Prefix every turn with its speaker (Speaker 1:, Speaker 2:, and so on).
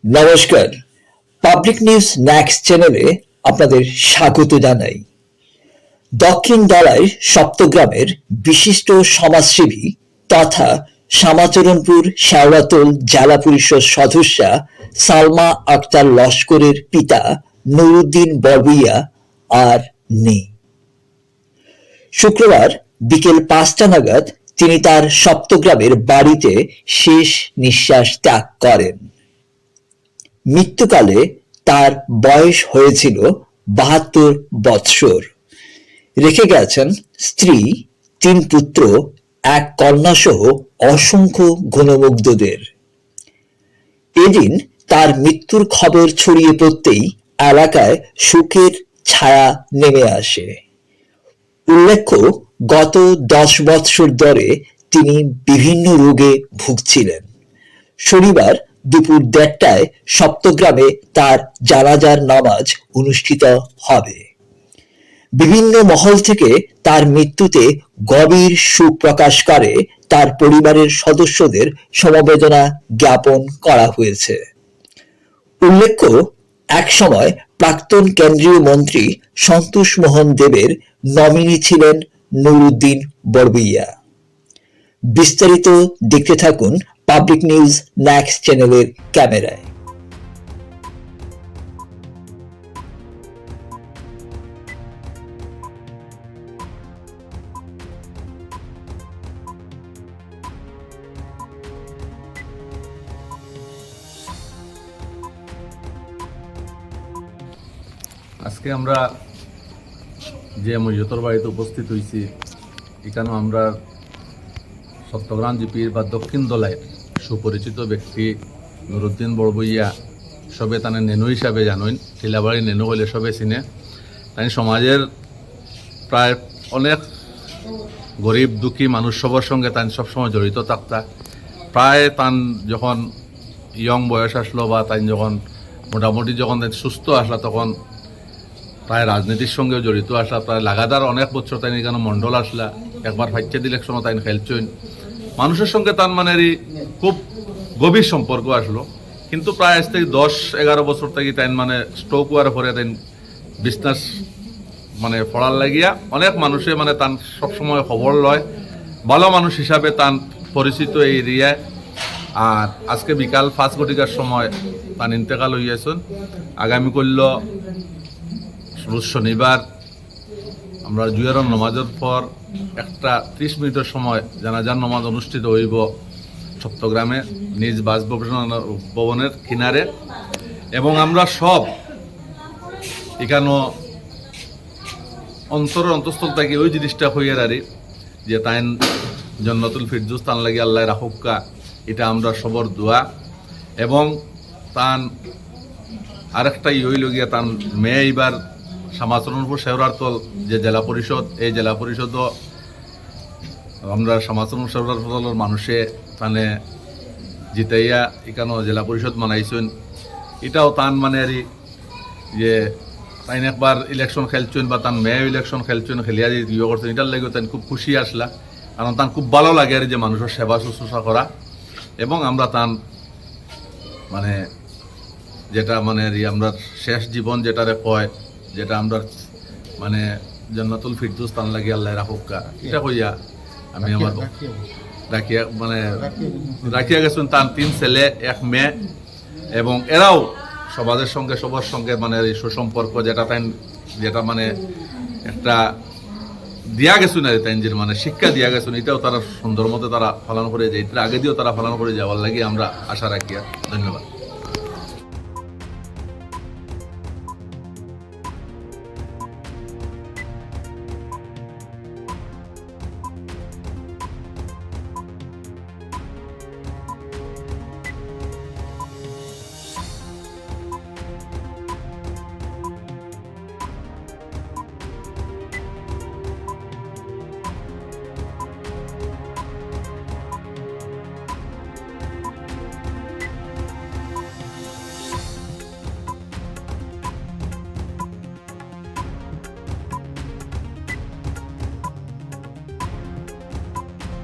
Speaker 1: নমস্কার, public news next চ্যানেলে আপনাদের স্বাগত জানাই। দক্ষিণ দলাই সপ্তগ্রামের বিশিষ্ট সমাজসেবী তথা শ্যামাচরণপুর শেওড়াতোল জেলা পরিষদ সদস্যা সালমা আক্তার লস্করের পিতা নুরুদ্দিন বরবুইয়া আর নেই। শুক্রবার বিকেল ৫টা নাগাদ তিনি তার সপ্তগ্রামের বাড়িতে শেষ নিঃশ্বাস ত্যাগ করেন। মৃত্যুকালে তার বয়স হয়েছিল ৭২ বৎসর। রেখে গেছেন স্ত্রী, ৩ পুত্র, ১ কন্যাসহ অসংখ্য গুণমুগ্ধদের। এদিন তার মৃত্যুর খবর ছড়িয়ে পড়তেই এলাকায় শোকের ছায়া নেমে আসে। উল্লেখ্য, গত ১০ বৎসর ধরে তিনি বিভিন্ন রোগে ভুগছিলেন। শনিবার দুপুর ১:৩০টায় সপ্তগ্রামে তার জানাজার নামাজ অনুষ্ঠিত হবে। বিভিন্ন মহল থেকে তার মৃত্যুতে গভীর শোক প্রকাশ করে তার পরিবারের সদস্যদের সমবেদনা জ্ঞাপন করা হয়েছে। উল্লেখ্য, একসময় প্রাক্তন কেন্দ্রীয় মন্ত্রী সন্তোষ মোহন দেবের নমিনি ছিলেন নুরুদ্দিন বরবুইয়া। বিস্তারিত দেখতে থাকুন পাবলিক নিউজ নেক্সট চ্যানেলের ক্যামেরায়।
Speaker 2: আজকে আমরা যে মৈয়তর বাড়িতে উপস্থিত হয়েছি, এখানে আমরা সপ্তগ্রাম জিপির বা দক্ষিণ দলাইয়ের সুপরিচিত ব্যক্তি নুরুদ্দিন বরবুইয়া, সবে তানে নেনু হিসাবে জানেন। টিলাবাড়ি নেনু হইলে সবে চিনে। তাই সমাজের প্রায় অনেক গরিব দুঃখী মানুষ সবার সঙ্গে তাই সবসময় জড়িত থাকতা। প্রায় তান যখন ইয়ং বয়স আসলো বা তাই যখন মোটামুটি যখন সুস্থ আসলা, তখন প্রায় রাজনীতির সঙ্গেও জড়িত আসলা। প্রায় লাগাতার অনেক বছর তাই এখানে মণ্ডল আসলা। একবার ফাইচাদ ইলেকশনও তাই খেলছেন। মানুষের সঙ্গে তার মানে খুব গভীর সম্পর্ক আসলো। কিন্তু প্রায় আজ থেকে ১০-১১ বছর থেকে তাই মানে স্ট্রোক হওয়ার পরে তাই বিজনেস মানে পড়ার লাগিয়া অনেক মানুষে মানে তার সবসময় খবর লয়। ভালো মানুষ হিসাবে তার পরিচিত এই এরিয়ায়। আর আজকে বিকাল ৫ ঘটিকার সময় তার ইন্তেকাল হইয়াছেন। আগামী করল রোজ শনিবার আমরা জুয়ারন নমাজের পর ১:৩০ সময় জানাজার নমাজ অনুষ্ঠিত হইব সপ্তগ্রামে নিজ বাসভবনের কিনারে। এবং আমরা সব এখানে অন্তঃস্থল থেকে ওই জিনিসটা হইয়া দাঁড়ি যে তাই জন্নতুল ফিরদৌস তান লাগি আল্লাহ রাহুক্কা, এটা আমরা সবর দোয়া। এবং তান আরেকটা হইল গিয়া তান মেয়ে এইবার শ্যামাচরণপুর শেওড়াতোল যে জেলা পরিষদ, এই জেলা পরিষদও আমরা শ্যামাচরণপুর শেওড়াতোলের মানুষে তানে জিতাইয়া এখানেও জেলা পরিষদ মানাইছেন। এটাও তান মানে আর যে তাই একবার ইলেকশন খেলছেন বা তার মেয়ে ইলেকশন খেলছেন, খেলিয়া যে ইয়ে করছেন, এটার লাগে তাই খুব খুশি আসলা। কারণ তার খুব ভালো লাগে আর যে মানুষের সেবা শুশ্রূষা করা। এবং আমরা তার মানে যেটা মানে আমরা শেষ জীবন যেটারে কয়, যেটা আমরা মানে জান্নাতুল ফিরদৌস তান লাগি আল্লাহ রাহুক্কা, এটা কইয়া আমি আমার রাখিয়া গেছেন তার ৩ ছেলে ১ মেয়ে। এবং এরাও সমাজের সঙ্গে সবার সঙ্গে মানে সুসম্পর্ক যেটা মানে একটা দিয়া গেছেন আর তাই যে মানে শিক্ষা দিয়া গেছেন, এটাও তারা সুন্দর মতো তারা পালন করে যায়। এটার আগে দিয়েও তারা পালন করে যাওয়ার লাগে আমরা আশা রাখিয়া। ধন্যবাদ।